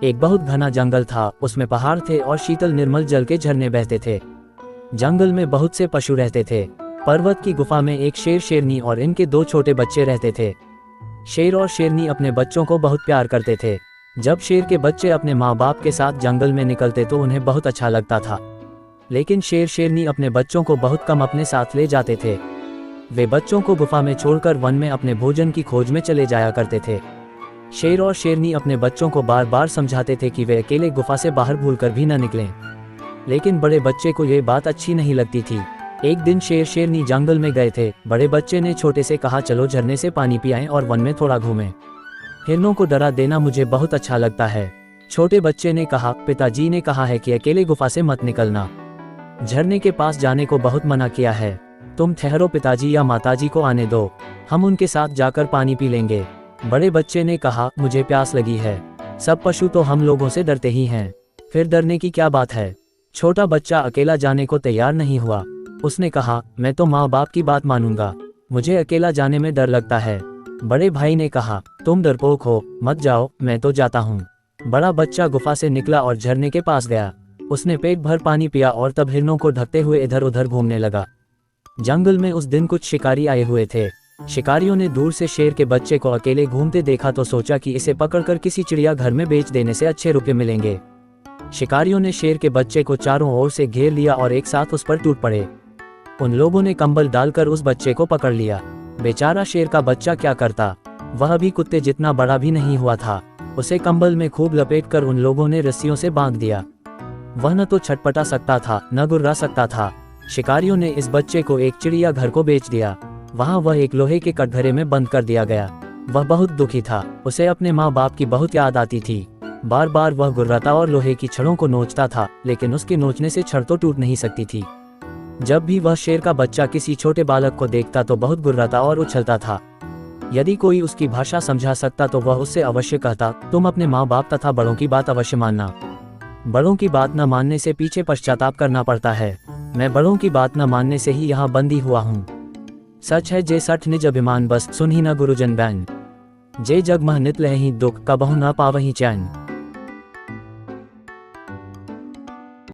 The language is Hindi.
एक बहुत घना जंगल था, उसमें पहाड़ थे और शीतल निर्मल जल के झरने बहते थे। जंगल में बहुत से पशु रहते थे। पर्वत की गुफा में एक शेर, शेरनी और इनके दो छोटे बच्चे रहते थे। शेर और शेरनी अपने बच्चों को बहुत प्यार करते थे। जब शेर के बच्चे अपने माँ बाप के साथ जंगल में निकलते तो उन्हें बहुत अच्छा लगता था, लेकिन शेर शेरनी अपने बच्चों को बहुत कम अपने साथ ले जाते थे। वे बच्चों को गुफा में छोड़कर वन में अपने भोजन की खोज में चले जाया करते थे। शेर और शेरनी अपने बच्चों को बार बार समझाते थे कि वे अकेले गुफा से बाहर भूलकर भी न निकलें, लेकिन बड़े बच्चे को ये बात अच्छी नहीं लगती थी। एक दिन शेर शेरनी जंगल में गए थे। बड़े बच्चे ने छोटे से कहा, चलो झरने से पानी पियाएं और वन में थोड़ा घूमें। हिरणों को डरा देना मुझे बहुत अच्छा लगता है। छोटे बच्चे ने कहा, पिताजी ने कहा है कि अकेले गुफा से मत निकलना, झरने के पास जाने को बहुत मना किया है। तुम ठहरो, पिताजी या माताजी को आने दो, हम उनके साथ जाकर पानी पी लेंगे। बड़े बच्चे ने कहा, मुझे प्यास लगी है, सब पशु तो हम लोगों से डरते ही हैं, फिर डरने की क्या बात है। छोटा बच्चा अकेला जाने को तैयार नहीं हुआ। उसने कहा, मैं तो माँ बाप की बात मानूंगा, मुझे अकेला जाने में डर लगता है। बड़े भाई ने कहा, तुम डरपोक हो, मत जाओ, मैं तो जाता हूँ। बड़ा बच्चा गुफा से निकला और झरने के पास गया। उसने पेट भर पानी पिया और तब हिरणों को ढकते हुए इधर उधर घूमने लगा। जंगल में उस दिन कुछ शिकारी आए हुए थे। शिकारियों ने दूर से शेर के बच्चे को अकेले घूमते देखा तो सोचा कि इसे पकड़कर किसी चिड़ियाघर में बेच देने से अच्छे रुपए मिलेंगे। शिकारियों ने शेर के बच्चे को चारों ओर से घेर लिया और एक साथ उस पर टूट पड़े। उन लोगों ने कंबल डालकर उस बच्चे को पकड़ लिया। बेचारा शेर का बच्चा क्या करता, वह अभी कुत्ते जितना बड़ा भी नहीं हुआ था। उसे कंबल में खूब लपेटकर उन लोगों ने रस्सियों से बांध दिया। वह न तो छटपटा सकता था न गुर्रा सकता था। शिकारियों ने इस बच्चे को एक चिड़ियाघर को बेच दिया। वहां वह एक लोहे के कटघरे में बंद कर दिया गया। वह बहुत दुखी था। उसे अपने माँ बाप की बहुत याद आती थी। बार बार वह गुर्राता और लोहे की छड़ों को नोचता था, लेकिन उसके नोचने से छड़ तो टूट नहीं सकती थी। जब भी वह शेर का बच्चा किसी छोटे बालक को देखता तो बहुत गुर्राता और उछलता था। यदि कोई उसकी भाषा समझा सकता तो वह उससे अवश्य कहता, तुम अपने माँ बाप तथा बड़ों की बात अवश्य मानना। बड़ों की बात न मानने से पीछे पश्चाताप करना पड़ता है। मैं बड़ों की बात न मानने से ही यहाँ बंदी हुआ हूँ। सच है जे सठ निज अभिमान बस, सुन ही न गुरुजन बैन। जे जग मह नित लहहि दुख, कबहु न पावहि चैन।